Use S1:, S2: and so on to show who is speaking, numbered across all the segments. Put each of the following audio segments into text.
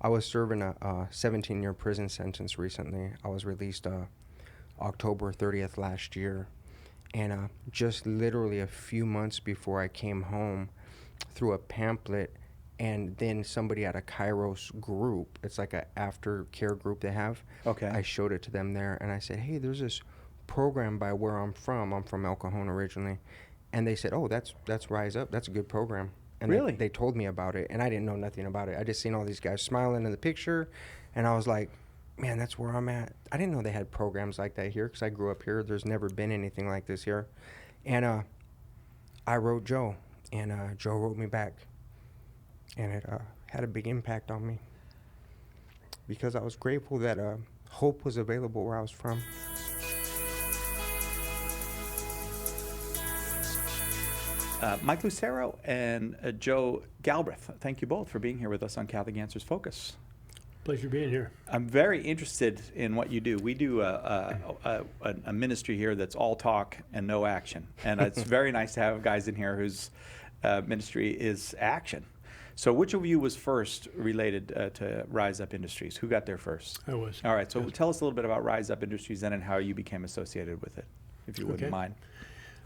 S1: I was serving a 17-year prison sentence recently. I was released October 30th last year. And just literally a few months before I came home, through a pamphlet, and then somebody at a Kairos group, it's like a aftercare group they have.
S2: Okay.
S1: I showed it to them there, and I said, hey, there's this program by where I'm from. I'm from El Cajon originally. And they said, oh, that's Rise Up. That's a good program. And
S2: Really?
S1: they told me about it, and I didn't know nothing about it. I just seen all these guys smiling in the picture, and I was like, man, that's where I'm at. I didn't know they had programs like that here because I grew up here. There's never been anything like this here. And I wrote Joe, and Joe wrote me back. And it had a big impact on me because I was grateful that hope was available where I was from.
S2: Mike Lucero and Joe Gilbreath, thank you both for being here with us on Catholic Answers Focus.
S3: Pleasure being here.
S2: I'm very interested in what you do. We do a ministry here that's all talk and no action. And it's very nice to have guys in here whose ministry is action. So which of you was first related to RiseUp Industries? Who got there first?
S3: I was.
S2: All right, so
S3: Yes.
S2: tell us a little bit about RiseUp Industries then and how you became associated with it, if you wouldn't
S3: Okay.
S2: mind.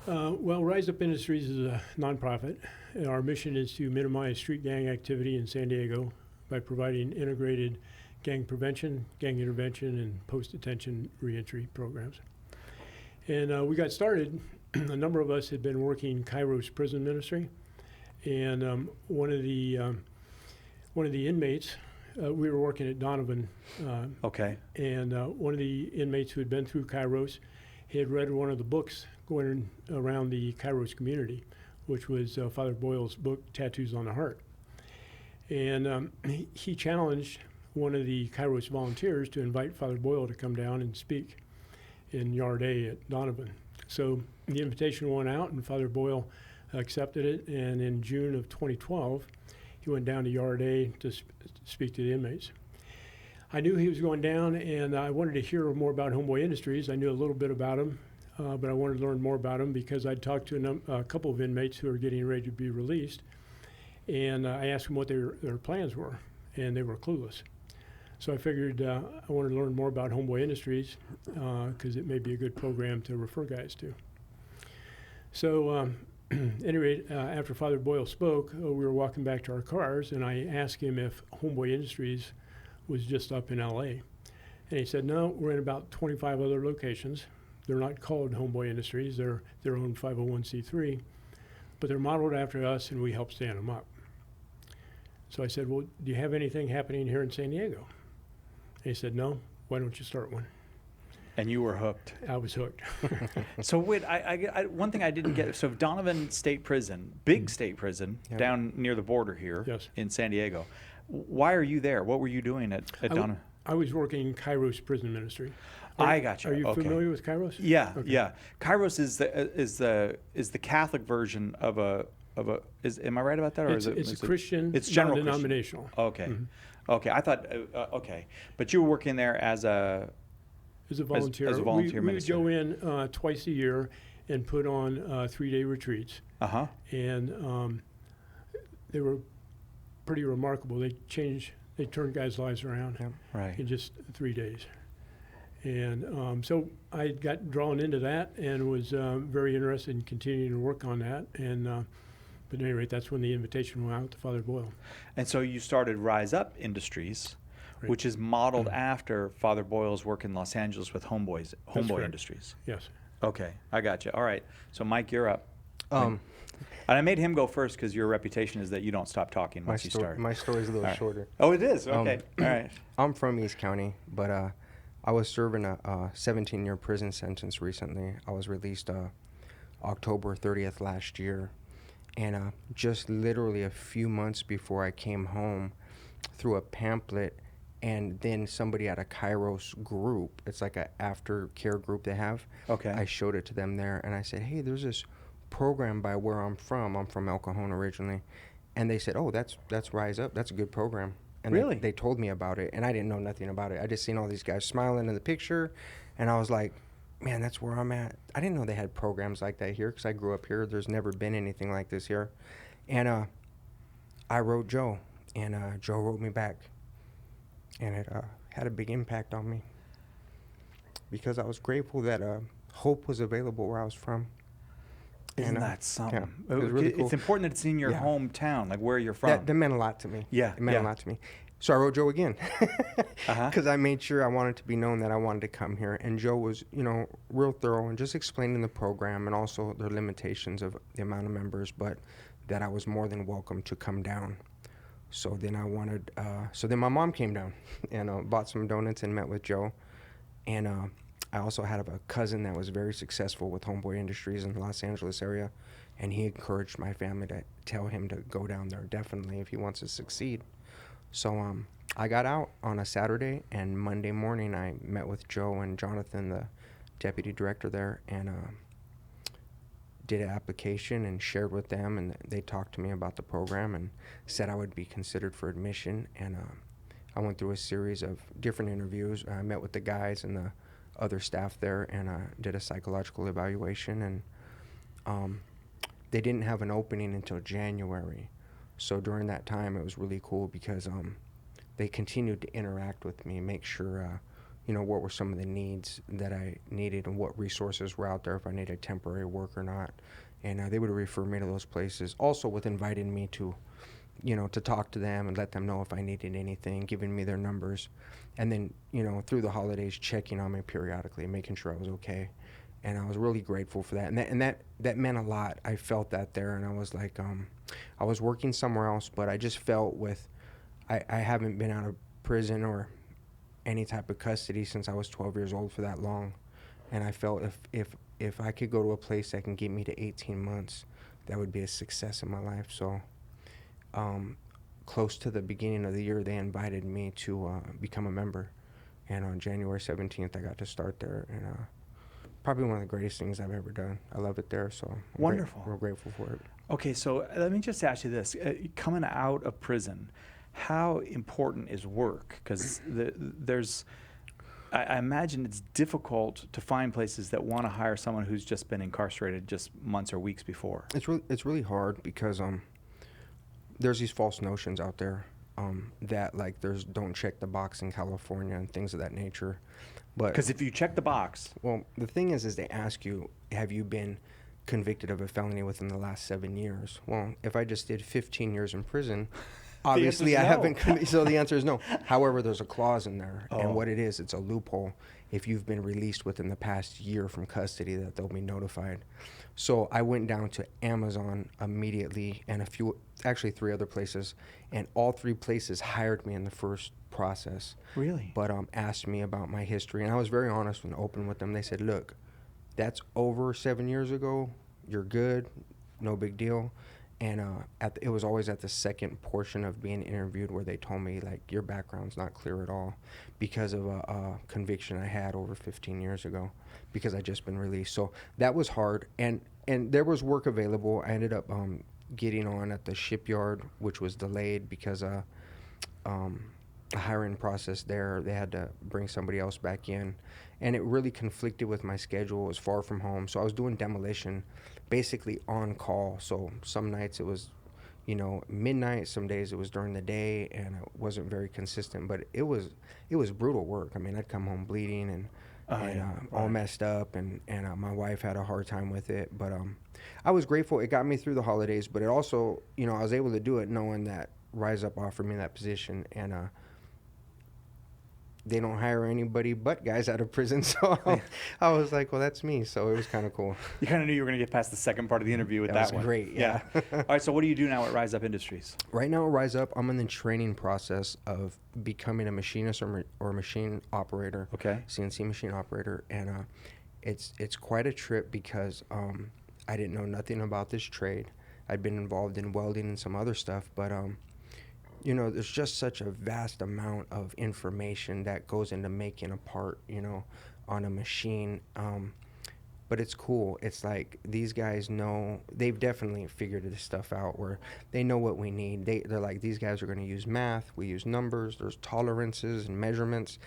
S3: Well, RiseUp Industries is a nonprofit. And our mission is to minimize street gang activity in San Diego by providing integrated gang prevention, gang intervention, and post-detention reentry programs. And we got started, a number of us had been working Kairos prison ministry, and one of the inmates, we were working at Donovan,
S2: Okay.
S3: and one of the inmates who had been through Kairos, he had read one of the books going around the Kairos community, which was Father Boyle's book, Tattoos on the Heart. And he challenged one of the Kairos volunteers to invite Father Boyle to come down and speak in Yard A at Donovan. So the invitation went out, and Father Boyle accepted it, and in June of 2012, he went down to Yard A to speak to the inmates. I knew he was going down, and I wanted to hear more about Homeboy Industries. I knew a little bit about him, but I wanted to learn more about him because I'd talked to a couple of inmates who are getting ready to be released, and I asked them what their plans were, and they were clueless. So I figured I wanted to learn more about Homeboy Industries because it may be a good program to refer guys to. So anyway, after Father Boyle spoke, we were walking back to our cars, and I asked him if Homeboy Industries was just up in LA. And he said, no, we're in about 25 other locations. They're not called Homeboy Industries, they're their own 501c3, but they're modeled after us, and we help stand them up. So I said, well, do you have anything happening here in San Diego? And he said, no, why don't you start one?
S2: And you were hooked.
S3: I was hooked.
S2: So wait, one thing I didn't get, so Donovan State Prison, big state prison,
S1: Yeah.
S2: down near the border here
S3: Yes.
S2: in San Diego. Why are you there? What were you doing at Donovan?
S3: I was working Kairos prison ministry.
S2: I got you.
S3: Are you
S2: Okay.
S3: familiar with Kairos?
S2: Yeah,
S3: Okay.
S2: yeah. Kairos is the Catholic version of a am I right about that, or
S3: It's
S2: is
S3: a
S2: it
S3: Christian,
S2: It's general Christian.
S3: non-denominational.
S2: Okay,
S3: Mhm.
S2: okay. I thought okay, but you were working there as a
S3: As a volunteer.
S2: as a volunteer
S3: we would
S2: minister.
S3: go in twice a year and put on 3-day retreats.
S2: uh-huh.
S3: And they were pretty remarkable. They turned guys' lives around
S1: Yeah.
S2: Right.
S3: in just 3 days. And so I got drawn into that and was very interested in continuing to work on that. And but at any rate, that's when the invitation went out to Father Boyle.
S2: And so you started RiseUp Industries,
S3: Right.
S2: which is modeled after Father Boyle's work in Los Angeles with Homeboy
S3: correct.
S2: Industries.
S3: Yes.
S2: Okay, I got you. All right. So Mike, you're up.
S1: Um,
S2: And I made him go first because your reputation is that you don't stop talking once you start.
S1: my story's a little
S2: All right.
S1: shorter.
S2: Oh, it is? Okay. All right.
S1: I'm from East County, but I was serving a 17-year prison sentence recently. I was released October 30th last year. And just literally a few months before I came home, through a pamphlet, and then somebody at a Kairos group, it's like a aftercare group they have.
S2: Okay.
S1: I showed it to them there, and I said, hey, there's this program by where I'm from. I'm from El Cajon originally. And they said, oh, that's Rise Up. That's a good program. And
S2: Really?
S1: they told me about it, and I didn't know nothing about it. I just seen all these guys smiling in the picture, and I was like, man, that's where I'm at. I didn't know they had programs like that here because I grew up here. There's never been anything like this here. And I wrote Joe, and Joe wrote me back. and it had a big impact on me because I was grateful that hope was available where I was from.
S2: Isn't
S1: And,
S2: that something?
S1: yeah, it was really cool.
S2: It's important that it's in your
S1: Yeah.
S2: hometown, like where you're from.
S1: That meant a lot to me.
S2: Yeah,
S1: It meant
S2: yeah.
S1: a lot to me. So I wrote Joe again
S2: Uh-huh.
S1: because I made sure I wanted to be known that I wanted to come here. And Joe was, real thorough and just explaining the program and also the limitations of the amount of members, but that I was more than welcome to come down. So then then my mom came down and bought some donuts and met with Joe. And I also had a cousin that was very successful with Homeboy Industries in the Los Angeles area. And he encouraged my family to tell him to go down there definitely if he wants to succeed. So I got out on a Saturday, and Monday morning I met with Joe and Jonathan, the deputy director there, and did an application and shared with them, and they talked to me about the program and said I would be considered for admission. And I went through a series of different interviews. I met with the guys and the other staff there and did a psychological evaluation, and they didn't have an opening until January. So during that time, it was really cool because they continued to interact with me, make sure, what were some of the needs that I needed and what resources were out there if I needed temporary work or not. And they would refer me to those places. Also with inviting me to, to talk to them and let them know if I needed anything, giving me their numbers. And then, through the holidays, checking on me periodically, making sure I was okay. And I was really grateful for that. And that meant a lot. I felt that there, and I was like, I was working somewhere else, but I just felt I haven't been out of prison or any type of custody since I was 12 years old for that long. And I felt if I could go to a place that can get me to 18 months, that would be a success in my life. So close to the beginning of the year, they invited me to become a member. And on January 17th, I got to start there. And probably one of the greatest things I've ever done. I love it there, so I'm
S2: Wonderful.
S1: Real grateful for it.
S2: Okay, so let me just ask you this. Coming out of prison, how important is work? Because I imagine it's difficult to find places that want to hire someone who's just been incarcerated just months or weeks before.
S1: It's really hard because there's these false notions out there that like there's don't check the box in California and things of that nature. But
S2: Because if you check the box,
S1: well, the thing is they ask you, have you been convicted of a felony within the last 7 years? Well, if I just did 15 years in prison, obviously I haven't. So the answer is no. However, there's a clause in there, and what it is, it's a loophole. If you've been released within the past year from custody, that they'll be notified. So I went down to Amazon immediately, and actually 3 other places, and all 3 places hired me in the first process.
S2: Really?
S1: But asked me about my history, and I was very honest and open with them. They said, look, that's over 7 years ago. You're good. No big deal. And it was always at the second portion of being interviewed where they told me, like, your background's not clear at all because of a conviction I had over 15 years ago because I just been released. So that was hard. And there was work available. I ended up getting on at the shipyard, which was delayed because the hiring process there, they had to bring somebody else back in. And it really conflicted with my schedule. It was far from home. So I was doing demolition basically on call. So some nights it was, midnight. Some days it was during the day, and it wasn't very consistent. But it was brutal work. I mean, I'd come home bleeding and all messed up, and my wife had a hard time with it. But I was grateful. It got me through the holidays. But it also, I was able to do it knowing that RiseUp offered me that position, and they don't hire anybody but guys out of prison. So I was like, well, that's me. So it was kind of cool.
S2: You kind of knew you were going to get past the second part of the interview with that
S1: was
S2: one.
S1: Great, yeah.
S2: All right, so what do you do now at RiseUp Industries?
S1: Right now at RiseUp, I'm in the training process of becoming a machinist or machine operator.
S2: Okay.
S1: CNC machine operator. And it's quite a trip because I didn't know nothing about this trade. I'd been involved in welding and some other stuff, but there's just such a vast amount of information that goes into making a part, on a machine. But it's cool. It's like these guys know, they've definitely figured this stuff out where they know what we need. They're like, these guys are going to use math. We use numbers. There's tolerances and measurements.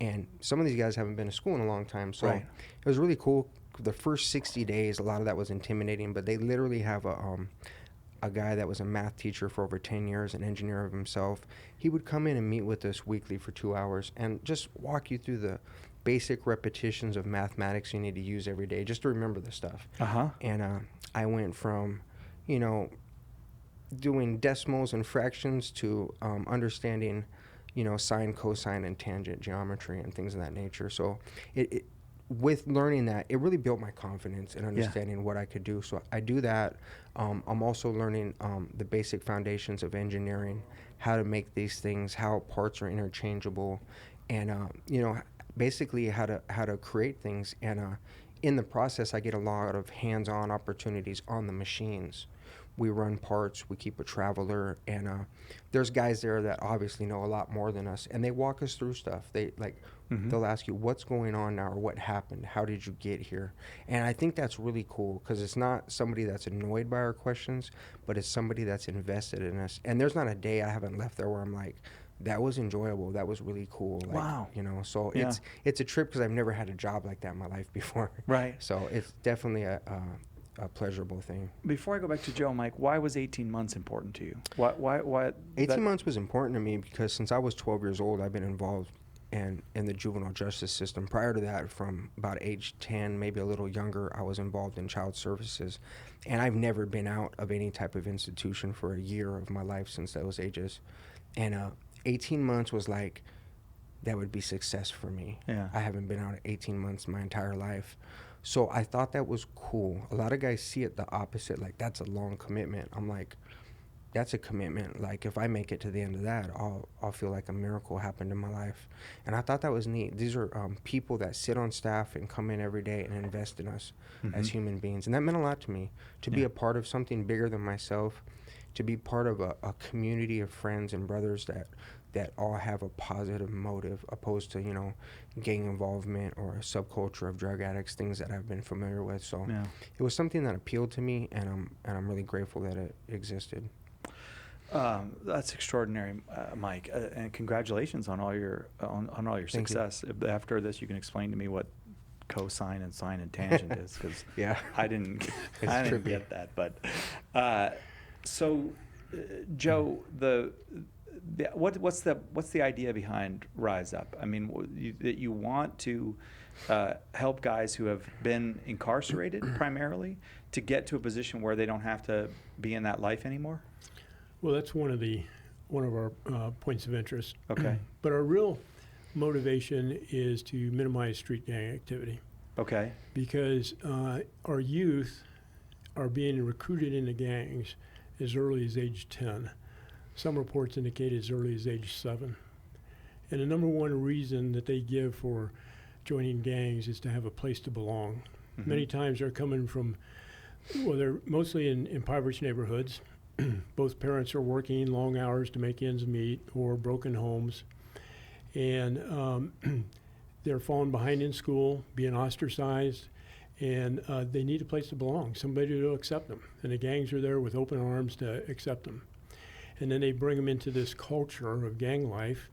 S1: And some of these guys haven't been to school in a long time. So It was really cool. The first 60 days, a lot of that was intimidating, but they literally have a a guy that was a math teacher for over 10 years, an engineer of himself. He would come in and meet with us weekly for 2 hours and just walk you through the basic repetitions of mathematics you need to use every day just to remember the stuff. And I went from, you know, doing decimals and fractions to understanding, you know, sine, cosine, and tangent geometry and things of that nature. So with learning that, it really built my confidence in understanding what I could do. So I do that. I'm also learning the basic foundations of engineering, how to make these things, how parts are interchangeable, and you know, basically how to create things. And in the process, I get a lot of hands-on opportunities on the machines. We run parts, we keep a traveler, and there's guys there that obviously know a lot more than us, and they walk us through stuff. They they'll ask you, what's going on now, or what happened, how did you get here? And I think that's really cool, because it's not somebody that's annoyed by our questions, but it's somebody that's invested in us. And there's not a day I haven't left there where I'm like, that was enjoyable, that was really cool. Like,
S2: wow.
S1: You know, so it's a trip, because I've never had a job like that in my life before.
S2: Right.
S1: So it's definitely a pleasurable thing.
S2: Before I go back to Joe, Mike, why was 18 months important to you? Why
S1: 18 months was important to me because since I was 12 years old, I've been involved in the juvenile justice system. Prior to that, from about age 10, maybe a little younger, I was involved in child services. And I've never been out of any type of institution for a year of my life since those ages. And 18 months was like, that would be success for me.
S2: Yeah.
S1: I haven't been out 18 months my entire life. So I thought that was cool. A lot of guys see it the opposite, like that's a long commitment. I'm like, that's a commitment. Like if I make it to the end of that, I'll feel like a miracle happened in my life. And I thought that was neat. These are people that sit on staff and come in every day and invest in us as human beings. And that meant a lot to me, to be a part of something bigger than myself, to be part of a community of friends and brothers that all have a positive motive, opposed to, you know, gang involvement or a subculture of drug addicts, things that I've been familiar with. So it was something that appealed to me, and I'm really grateful that it existed.
S2: That's extraordinary, Mike, and congratulations on all your success. After this, you can explain to me what cosine and sine and tangent is, because I didn't get that. But so, Joe, what's the idea behind Rise Up? I mean, that you want to help guys who have been incarcerated primarily to get to a position where they don't have to be in that life anymore?
S3: Well, that's one of our points of interest.
S2: Okay.
S3: But our real motivation is to minimize street gang activity.
S2: Okay.
S3: Because our youth are being recruited into gangs as early as age 10. Some reports indicate as early as age 7. And the number one reason that they give for joining gangs is to have a place to belong. Many times they're coming from, well, they're mostly in impoverished neighborhoods. Both parents are working long hours to make ends meet, or broken homes. And they're falling behind in school, being ostracized, and they need a place to belong, somebody to accept them. And the gangs are there with open arms to accept them. And then they bring them into this culture of gang life.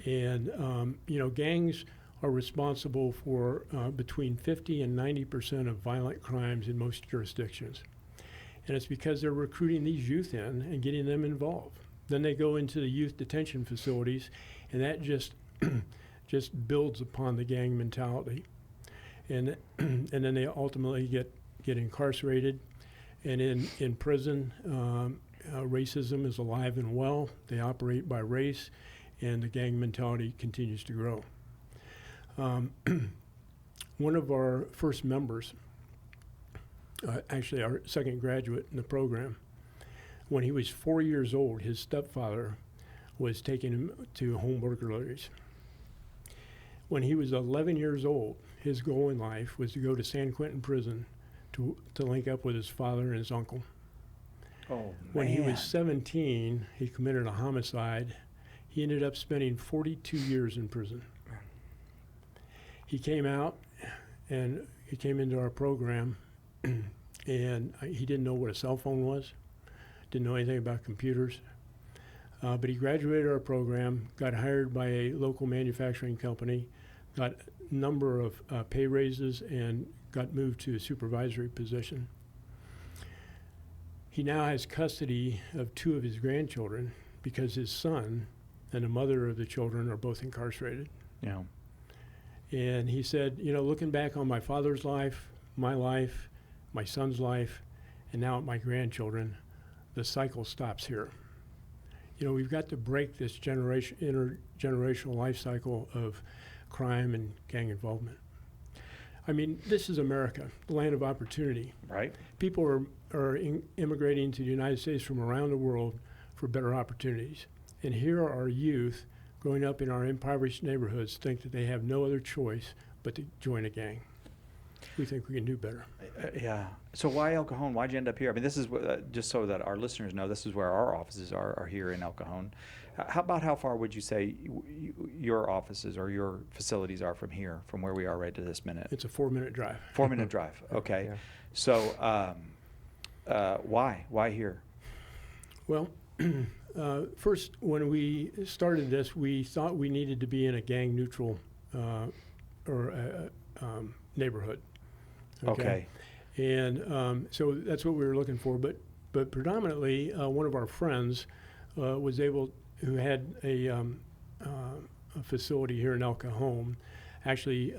S3: And, you know, gangs are responsible for between 50 and 90% of violent crimes in most jurisdictions. And it's because they're recruiting these youth in and getting them involved. Then they go into the youth detention facilities, and that just builds upon the gang mentality. And then they ultimately get incarcerated. And in prison, racism is alive and well. They operate by race, and the gang mentality continues to grow. One of our first members, actually our second graduate in the program, when he was 4 years old, his stepfather was taking him to home burglaries. When he was 11 years old, his goal in life was to go to San Quentin prison to link up with his father and his uncle.
S2: Oh,
S3: when he was 17, he committed a homicide. He ended up spending 42 years in prison. He came out, and he came into our program, and he didn't know what a cell phone was, didn't know anything about computers. But he graduated our program, got hired by a local manufacturing company, got a number of pay raises, and got moved to a supervisory position. he now has custody of 2 of his grandchildren because his son and the mother of the children are both incarcerated.
S2: Yeah.
S3: And he said, you know, looking back on my father's life, my son's life, and now at my grandchildren, the cycle stops here. You know, we've got to break this intergenerational life cycle of crime and gang involvement. I mean, this is America, the land of opportunity.
S2: Right.
S3: People are immigrating to the United States from around the world for better opportunities. And here are our youth growing up in our impoverished neighborhoods think that they have no other choice but to join a gang. We think we can do better.
S2: Yeah. So why El Cajon? Why'd you end up here? I mean, this is just so that our listeners know, this is where our offices are here in El Cajon. How far would you say your offices or your facilities are from here, from where we are right to this minute?
S3: It's a 4-minute drive.
S2: 4-minute drive. Okay.
S1: Yeah.
S2: So why here?
S3: Well, first, when we started this, we thought we needed to be in a gang-neutral neighborhood.
S2: Okay.
S3: And so that's what we were looking for. But predominantly, one of our friends who had a facility here in El Cajon, actually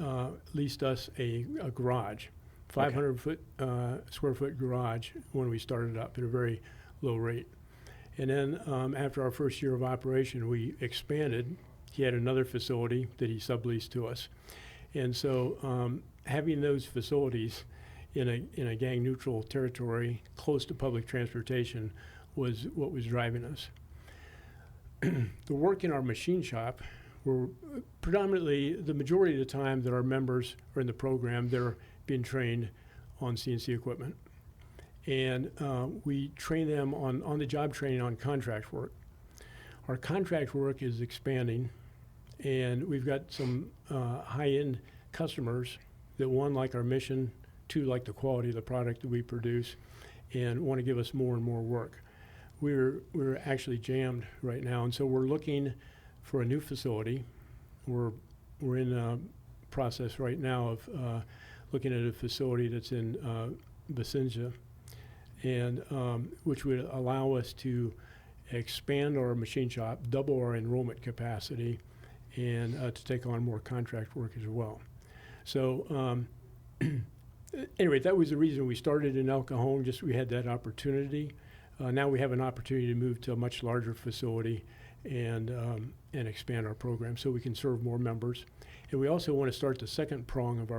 S3: leased us a garage, 500 square foot garage when we started up at a very low rate. And then after our first year of operation, we expanded. He had another facility that he subleased to us. And so having those facilities in a gang-neutral territory close to public transportation was what was driving us. The work in our machine shop were predominantly, the majority of the time that our members are in the program, they're being trained on CNC equipment. And we train them on the job training on contract work. Our contract work is expanding, and we've got some high-end customers that, one, like our mission, 2, like the quality of the product that we produce, and want to give us more and more work. We're actually jammed right now, and so we're looking for a new facility. We're in a process right now of looking at a facility that's in Vicenza, and which would allow us to expand our machine shop, double our enrollment capacity, and to take on more contract work as well. So anyway, that was the reason we started in El Cajon, just we had that opportunity. Now we have an opportunity to move to a much larger facility and expand our program so we can serve more members. And we also want to start the second prong of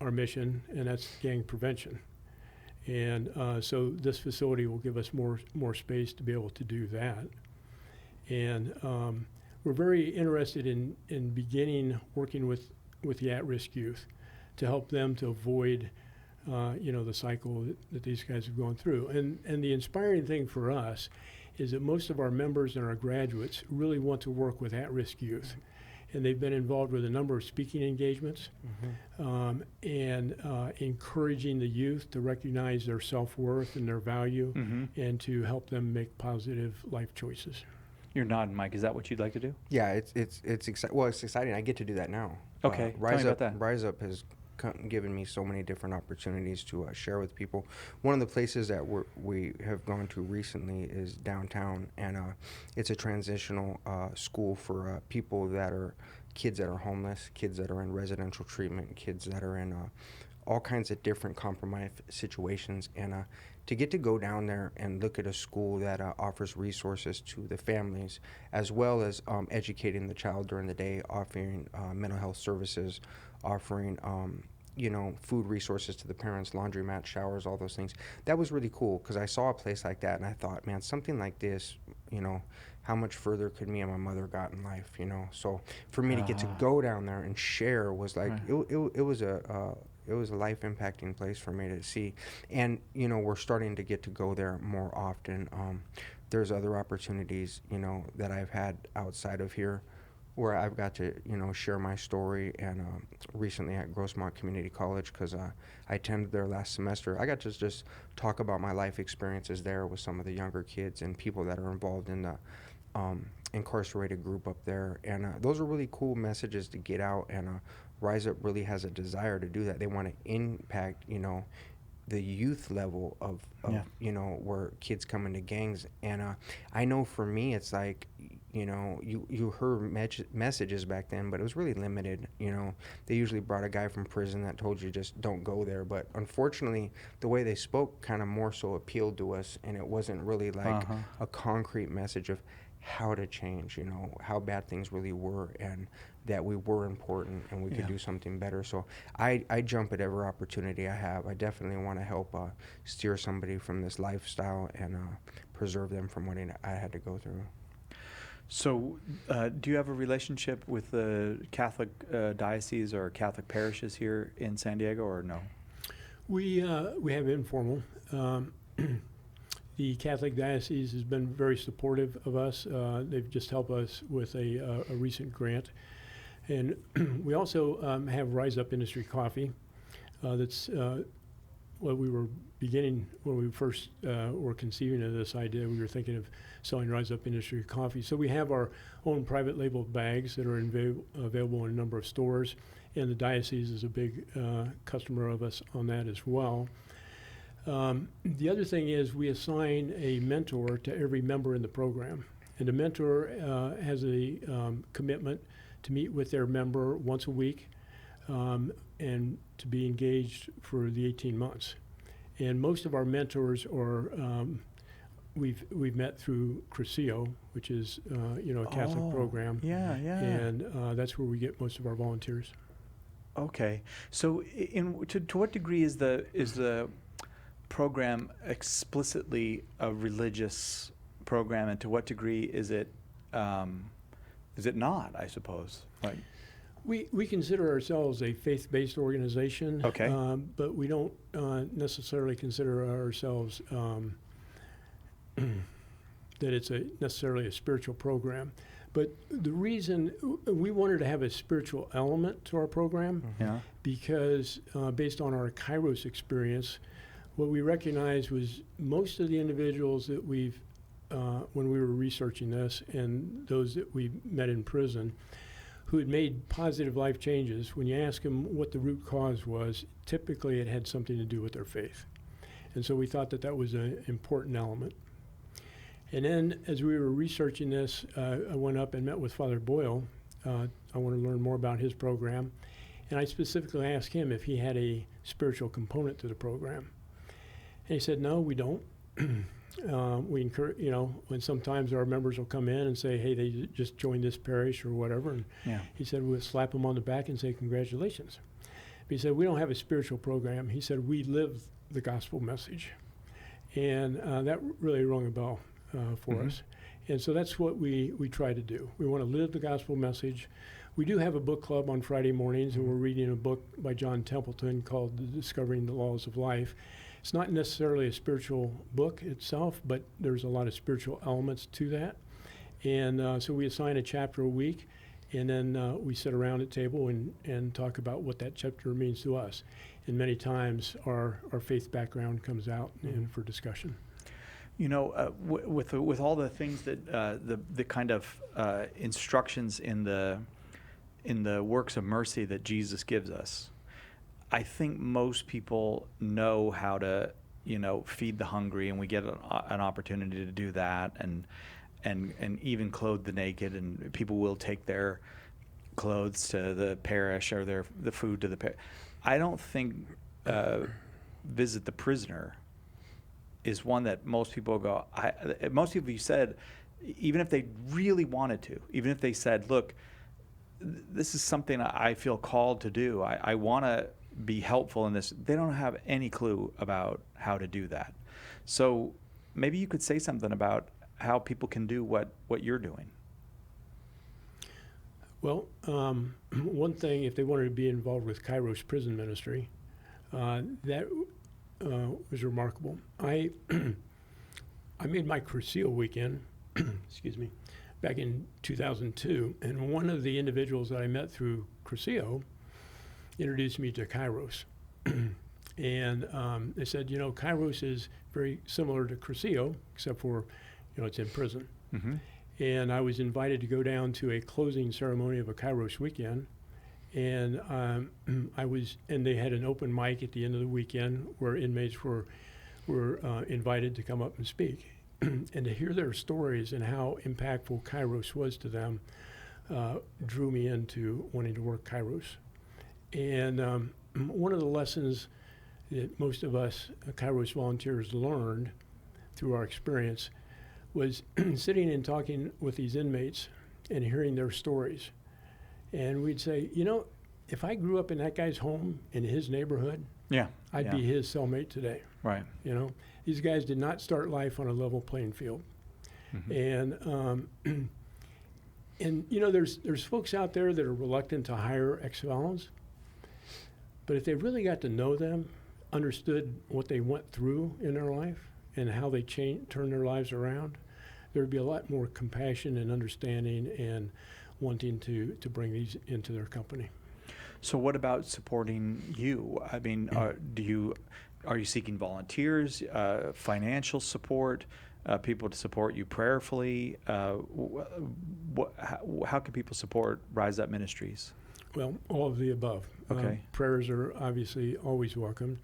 S3: our mission, and that's gang prevention. And so this facility will give us more space to be able to do that. And we're very interested in beginning working with the at-risk youth to help them to avoid the cycle that these guys have gone through. And the inspiring thing for us is that most of our members and our graduates really want to work with at-risk youth. And they've been involved with a number of speaking engagements, and encouraging the youth to recognize their self-worth and their value, and to help them make positive life choices.
S2: You're nodding, Mike. Is that what you'd like to do?
S1: Yeah, it's exciting. I get to do that now.
S2: Okay, tell me about that.
S1: RiseUp has given me so many different opportunities to share with people. One of the places that we have gone to recently is downtown, and it's a transitional school for people that are kids that are homeless, kids that are in residential treatment, kids that are in all kinds of different compromised situations. And to get to go down there and look at a school that offers resources to the families, as well as educating the child during the day, offering mental health services, offering food resources to the parents, laundromat, showers, all those things. That was really cool because I saw a place like that and I thought, man, something like this, how much further could me and my mother got in life, So for me to get to go down there and share was like, it was a life impacting place for me to see. And, we're starting to get to go there more often. There's other opportunities, that I've had outside of here where I've got to, share my story. And recently at Grossmont Community College, because I attended there last semester, I got to just talk about my life experiences there with some of the younger kids and people that are involved in the incarcerated group up there. And those are really cool messages to get out. And RiseUp really has a desire to do that. They want to impact, the youth level of
S2: Yeah.
S1: you know, where kids come into gangs. And I know for me it's like, you know, you heard messages back then, but it was really limited. You know, they usually brought a guy from prison that told you just don't go there, but unfortunately the way they spoke kind of more so appealed to us, and it wasn't really like
S2: Uh-huh.
S1: a concrete message of how to change, you know, how bad things really were, and that we were important and we could
S2: Yeah.
S1: do something better. So I jump at every opportunity I have. I definitely want to help steer somebody from this lifestyle and preserve them from what I had to go through.
S2: So, do you have a relationship with the Catholic diocese or Catholic parishes here in San Diego, or no?
S3: We have informal. The Catholic diocese has been very supportive of us. They've just helped us with a recent grant. And we also have RiseUp Industry Coffee. That's what we were beginning when we first were conceiving of this idea. We were thinking of selling RiseUp Industry Coffee. So we have our own private label bags that are available in a number of stores, and the diocese is a big customer of us on that as well. The other thing is we assign a mentor to every member in the program, and the mentor has a commitment to meet with their member once a week and to be engaged for the 18 months. And most of our mentors are we've met through Crescio, which is a Catholic program,
S2: Yeah, yeah.
S3: and that's where we get most of our volunteers.
S2: Okay. So, to what degree is the program explicitly a religious program, and to what degree is it not? I suppose. Like,
S3: We consider ourselves a faith-based organization,
S2: Okay.
S3: But we don't necessarily consider ourselves that it's necessarily a spiritual program. But the reason we wanted to have a spiritual element to our program,
S2: yeah.
S3: because based on our Kairos experience, what we recognized was most of the individuals that we've, when we were researching this, and those that we met in prison, who had made positive life changes, when you ask them what the root cause was, typically it had something to do with their faith. And so we thought that that was an important element. And then as we were researching this, I went up and met with Father Boyle. I wanted to learn more about his program. And I specifically asked him if he had a spiritual component to the program. And he said, no, we don't. We encourage, when sometimes our members will come in and say, hey, they just joined this parish or whatever. And
S2: Yeah.
S3: he said, we'll slap them on the back and say, congratulations. But he said, we don't have a spiritual program. He said, we live the gospel message. And that really rung a bell for us. And so that's what we try to do. We want to live the gospel message. We do have a book club on Friday mornings, and we're reading a book by John Templeton called Discovering the Laws of Life. It's not necessarily a spiritual book itself, but there's a lot of spiritual elements to that. And so we assign a chapter a week, and then we sit around at table and talk about what that chapter means to us. And many times our faith background comes out and for discussion.
S2: With all the things that the kind of instructions in the works of mercy that Jesus gives us, I think most people know how to, feed the hungry, and we get an opportunity to do that, and even clothe the naked, and people will take their clothes to the parish or the food to the parish. I don't think visit the prisoner is one that most people go. Most people, you said, even if they really wanted to, even if they said, look, this is something I feel called to do. I want to be helpful in this. They don't have any clue about how to do that. So maybe you could say something about how people can do what you're doing.
S3: Well, one thing, if they wanted to be involved with Kairos prison ministry, that was remarkable. I made my Crescio weekend, excuse me, back in 2002, and one of the individuals that I met through Crescio introduced me to Kairos. And they said, Kairos is very similar to Crescio, except for, it's in prison.
S2: Mm-hmm.
S3: And I was invited to go down to a closing ceremony of a Kairos weekend. And and they had an open mic at the end of the weekend where inmates were invited to come up and speak. And to hear their stories and how impactful Kairos was to them drew me into wanting to work Kairos. And one of the lessons that most of us Kairos volunteers learned through our experience was sitting and talking with these inmates and hearing their stories. And we'd say, if I grew up in that guy's home in his neighborhood, I'd be his cellmate today.
S2: Right.
S3: These guys did not start life on a level playing field. Mm-hmm. And there's folks out there that are reluctant to hire ex-felons, but if they really got to know them, understood what they went through in their life and how they turned their lives around, there'd be a lot more compassion and understanding and wanting to bring these into their company.
S2: So what about supporting you? I mean, are you seeking volunteers, financial support, people to support you prayerfully? How can people support RiseUp Ministries?
S3: Well, all of the above.
S2: Okay.
S3: Prayers are obviously always welcome.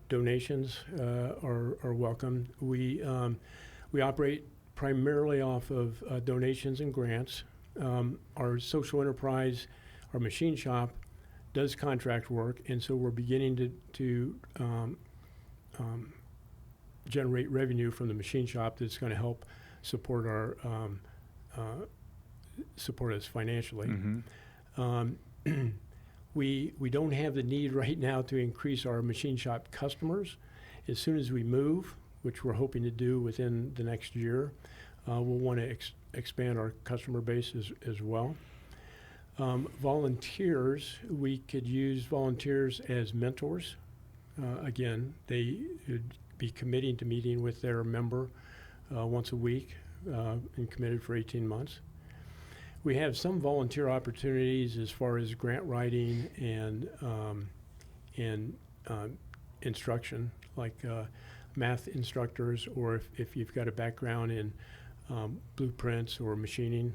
S3: Donations are welcome. We operate primarily off of donations and grants. Our social enterprise, our machine shop, does contract work, and so we're beginning to generate revenue from the machine shop that's going to help support support us financially.
S2: Mm-hmm.
S3: We don't have the need right now to increase our machine shop customers. As soon as we move, which we're hoping to do within the next year, we'll want to expand our customer base as well. Volunteers, we could use volunteers as mentors. Again, they would be committing to meeting with their member once a week and committed for 18 months. We have some volunteer opportunities as far as grant writing and instruction, like math instructors, or if you've got a background in blueprints or machining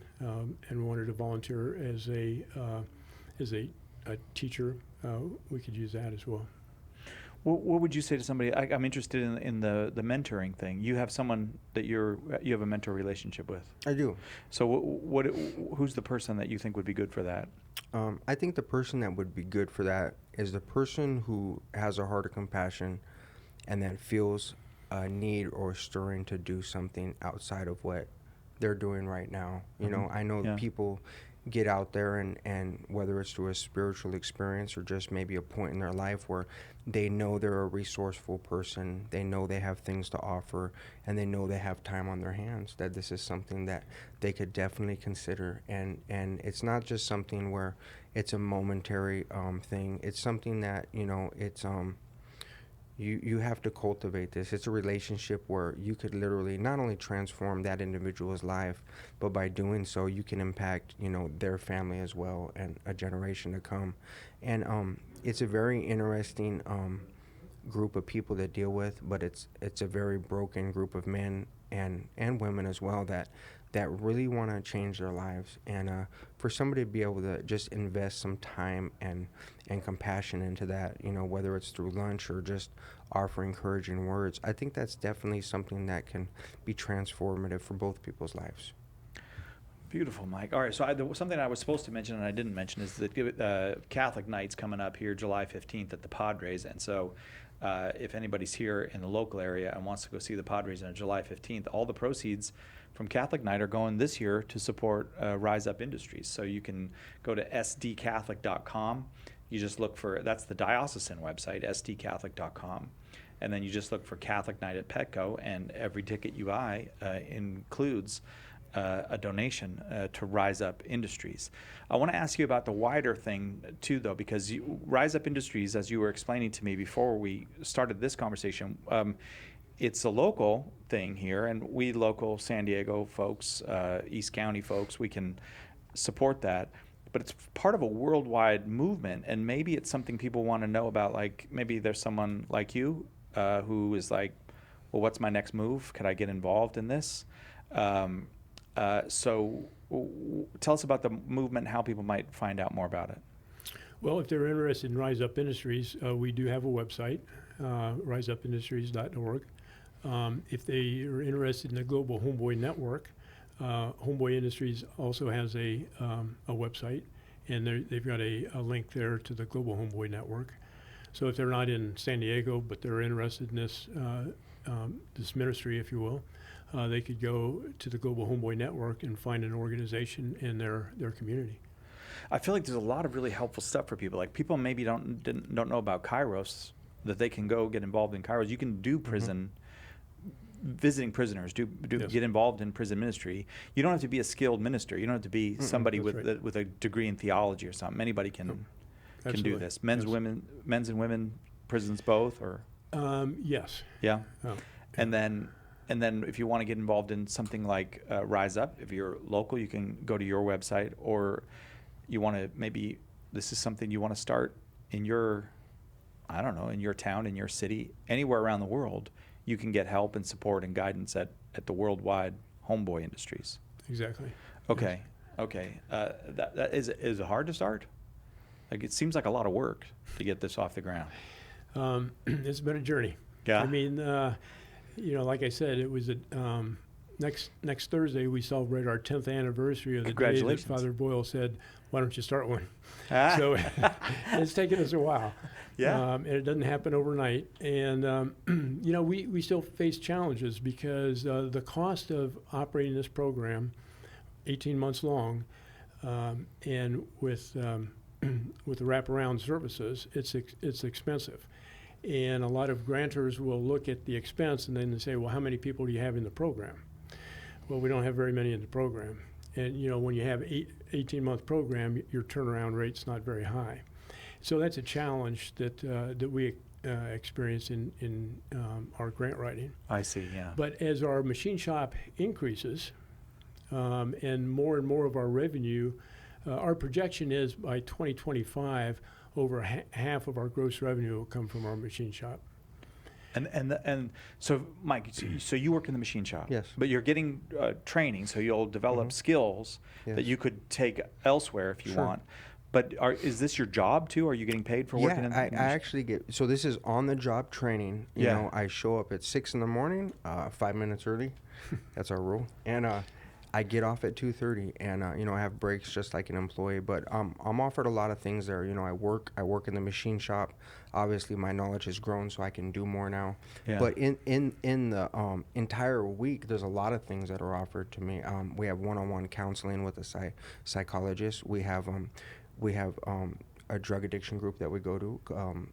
S3: and wanted to volunteer as a teacher, we could use that as well.
S2: What would you say to somebody? I'm interested in the mentoring thing. You have someone that you have a mentor relationship with.
S1: I do.
S2: So who's the person that you think would be good for that?
S1: I think the person that would be good for that is the person who has a heart of compassion and that feels a need or stirring to do something outside of what they're doing right now. I know people get out there and whether it's through a spiritual experience or just maybe a point in their life where they know they're a resourceful person, they know they have things to offer, and they know they have time on their hands, that this is something that they could definitely consider. And it's not just something where it's a momentary thing. It's something that, it's you have to cultivate this. It's a relationship where you could literally not only transform that individual's life, but by doing so, you can impact, their family as well and a generation to come. And it's a very interesting group of people to deal with, but it's a very broken group of men and women as well that really want to change their lives. And for somebody to be able to just invest some time and compassion into that, whether it's through lunch or just offer encouraging words, I think that's definitely something that can be transformative for both people's lives.
S2: Beautiful, Mike. All right, so something I was supposed to mention and I didn't mention is that Catholic Night's coming up here July 15th at the Padres. And so if anybody's here in the local area and wants to go see the Padres on July 15th, all the proceeds from Catholic Night are going this year to support RiseUp Industries. So you can go to sdcatholic.com. You just look for, that's the diocesan website, sdcatholic.com. And then you just look for Catholic Night at Petco, and every ticket you buy includes a donation to RiseUp Industries. I want to ask you about the wider thing too, though, because RiseUp Industries, as you were explaining to me before we started this conversation, it's a local thing here, and we local San Diego folks, East County folks, we can support that. But it's part of a worldwide movement, and maybe it's something people want to know about. Like maybe there's someone like you who is like, well, what's my next move? Could I get involved in this? So tell us about the movement and how people might find out more about it.
S3: Well, if they're interested in RiseUp Industries, we do have a website, riseupindustries.org. If they are interested in the Global Homeboy Network, Homeboy Industries also has a website, and they've got a link there to the Global Homeboy Network. So if they're not in San Diego, but they're interested in this ministry, if you will, they could go to the Global Homeboy Network and find an organization in their community.
S2: I feel like there's a lot of really helpful stuff for people. Like people maybe don't know about Kairos, that they can go get involved in Kairos. You can do prison, visiting prisoners,
S3: Yes.
S2: get involved in prison ministry. You don't have to be a skilled minister. You don't have to be somebody
S3: that's
S2: with
S3: right.
S2: with a degree in theology or something. Anybody can do
S3: Absolutely.
S2: this. Men's
S3: Yes.
S2: and women prisons both, or
S3: Yes.
S2: yeah.
S3: Oh,
S2: And then if you want to get involved in something like Rise Up, if you're local, you can go to your website, or you want to, maybe this is something you want to start in your, I don't know, in your town, in your city, anywhere around the world, you can get help and support and guidance at the worldwide Homeboy Industries.
S3: Exactly.
S2: Okay. Okay. That is it hard to start? Like, it seems like a lot of work to get this off the ground.
S3: It's been a journey.
S2: Yeah.
S3: I mean, like I said, it was next Thursday we celebrate our 10th anniversary of the day that
S2: Congratulations.
S3: Father Boyle said, "Why don't you start one?"
S2: Ah.
S3: So it's taken us a while.
S2: Yeah.
S3: And it doesn't happen overnight. And we still face challenges because the cost of operating this program, 18 months long, and with the wraparound services, it's expensive. And a lot of grantors will look at the expense and then they say, well, how many people do you have in the program? Well, we don't have very many in the program. And, when you have 18-month program, your turnaround rate's not very high. So that's a challenge that we experience in our grant writing.
S2: I see, yeah.
S3: But as our machine shop increases and more of our revenue, our projection is by 2025, over half of our gross revenue will come from our machine shop.
S2: And so, Mike, so you work in the machine shop.
S1: Yes.
S2: But you're getting training, so you'll develop skills
S1: Yes.
S2: that you could take elsewhere if you
S1: Sure.
S2: want. But is this your job too? Are you getting paid for working in the
S1: I
S2: machine?
S1: actually get, so this is on the job training. You
S2: Yeah.
S1: know, I show up at 6 in the morning, 5 minutes early. That's our rule. And I get off at 2:30, and I have breaks just like an employee. But I'm offered a lot of things there. I work in the machine shop. Obviously, my knowledge has grown, so I can do more now.
S2: Yeah.
S1: But in the entire week, there's a lot of things that are offered to me. We have one-on-one counseling with a psychologist. We have a drug addiction group that we go to.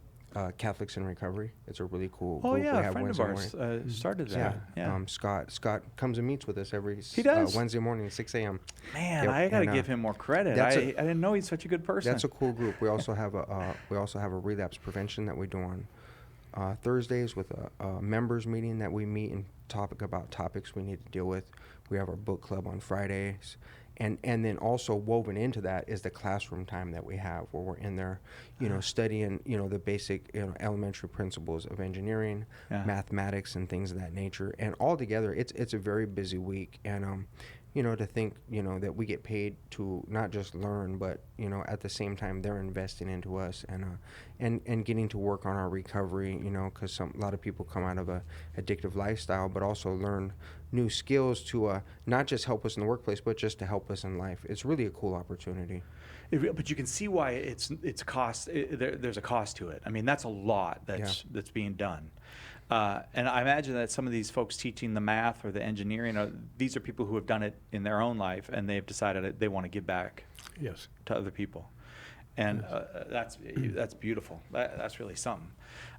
S1: Catholics in Recovery. It's a really cool
S2: Oh
S1: group.
S2: yeah,
S1: we
S2: a friend of
S1: Wednesday
S2: ours
S1: morning.
S2: started
S1: Yeah.
S2: that. Yeah.
S1: Scott comes and meets with us every
S2: does?
S1: Wednesday morning at 6 a.m.
S2: Man,
S1: Yep,
S2: I got to
S1: and,
S2: give him more credit.
S1: that's
S2: I
S1: a-
S2: didn't know he's such a good person.
S1: That's a cool group. We also have a relapse prevention that we do on Thursdays with a members meeting that we meet and talk about topics we need to deal with. We have our book club on Fridays. And then also woven into that is the classroom time that we have, where we're in there, studying, the basic, elementary principles of engineering,
S2: Yeah.
S1: mathematics, and things of that nature. And altogether, it's a very busy week. And to think, that we get paid to not just learn, but at the same time they're investing into us and getting to work on our recovery. Because a lot of people come out of a addictive lifestyle, but also learn new skills to not just help us in the workplace, but just to help us in life. It's really a cool opportunity.
S2: But you can see why it's cost. There's a cost to it. I mean, that's a lot that's being done. And I imagine that some of these folks teaching the math or the engineering, these are people who have done it in their own life, and they've decided that they want to give back
S3: Yes.
S2: to other people. And that's beautiful. That's really something.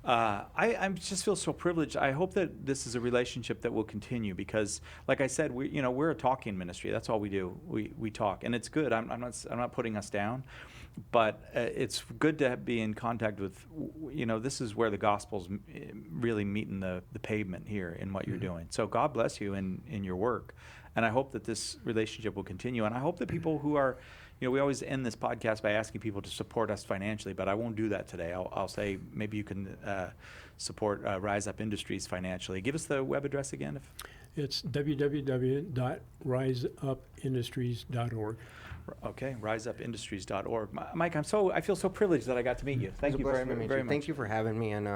S2: I just feel so privileged. I hope that this is a relationship that will continue because, like I said, we're a talking ministry. That's all we do. We talk, and it's good. I'm not putting us down, but it's good to be in contact with. This is where the gospel's really meeting the pavement here in what you're doing. So God bless you in your work, and I hope that this relationship will continue. And I hope that people who are we always end this podcast by asking people to support us financially, but I won't do that today. I'll say maybe you can support RiseUp Industries financially. Give us the web address again.
S3: It's www.riseupindustries.org.
S2: Okay, RiseUpIndustries.org. Mike, I feel so privileged that I got to meet you. Thank you very much.
S1: Thank you for having me, and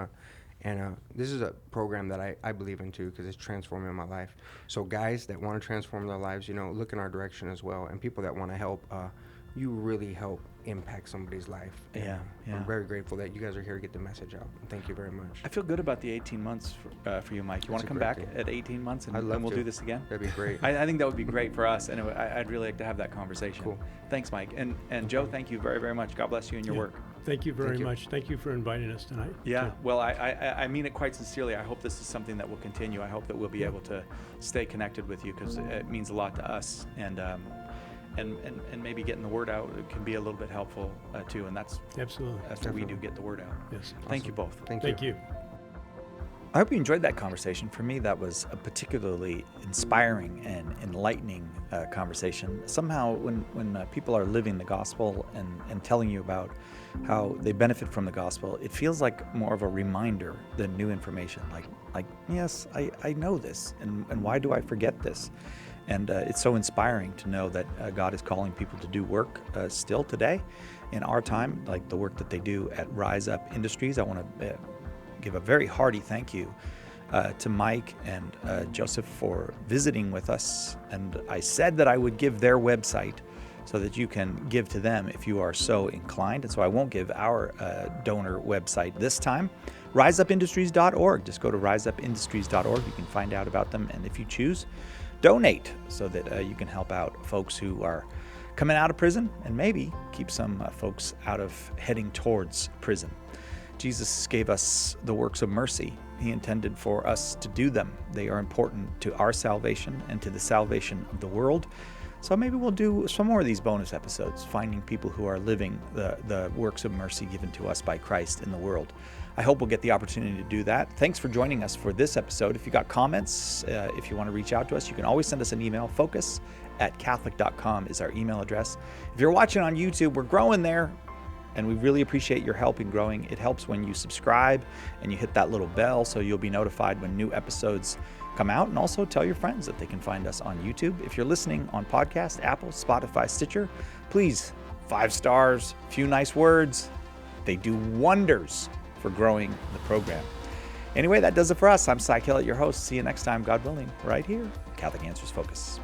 S1: this is a program that I believe in too, because it's transforming my life. So guys that want to transform their lives, look in our direction as well, and people that want to help, you really help impact somebody's life. And
S2: Yeah.
S1: I'm very grateful that you guys are here to get the message out. Thank you very much.
S2: I feel good about the 18 months for you, Mike. You want to come back at 18 months and we'll do this again?
S1: That'd be great.
S2: I think that would be great for us, and I'd really like to have that conversation.
S1: Cool.
S2: Thanks, Mike. And Joe, thank you very, very much. God bless you and your work.
S3: Thank you very much. Thank you for inviting us tonight.
S2: Yeah, well, I mean it quite sincerely. I hope this is something that will continue. I hope that we'll be able to stay connected with you, because it means a lot to us. And maybe getting the word out can be a little bit helpful too. And that's
S3: Absolutely.
S2: That's what we do, get the word out.
S3: Yes.
S2: Thank you both.
S3: Thank you.
S2: I hope you enjoyed that conversation. For me, that was a particularly inspiring and enlightening conversation. Somehow, when people are living the gospel and telling you about how they benefit from the gospel, it feels like more of a reminder than new information. Like yes, I know this, and why do I forget this? And it's so inspiring to know that God is calling people to do work still today in our time, like the work that they do at RiseUp Industries. I want to give a very hearty thank you to Mike and Joseph for visiting with us. And I said that I would give their website so that you can give to them if you are so inclined. And so I won't give our donor website this time. RiseUpIndustries.org. Just go to RiseUpIndustries.org. You can find out about them. And if you choose, donate so that you can help out folks who are coming out of prison, and maybe keep some folks out of heading towards prison. Jesus gave us the works of mercy. He intended for us to do them. They are important to our salvation and to the salvation of the world. So maybe we'll do some more of these bonus episodes, finding people who are living the works of mercy given to us by Christ in the world. I hope we'll get the opportunity to do that. Thanks for joining us for this episode. If you got comments, if you want to reach out to us, you can always send us an email. focus@catholic.com is our email address. If you're watching on YouTube, we're growing there, and we really appreciate your help in growing. It helps when you subscribe and you hit that little bell so you'll be notified when new episodes come out. And also tell your friends that they can find us on YouTube. If you're listening on podcast, Apple, Spotify, Stitcher, please, 5 stars, a few nice words. They do wonders for growing the program. Anyway, that does it for us. I'm Cy Kellett, your host. See you next time, God willing, right here, Catholic Answers Focus.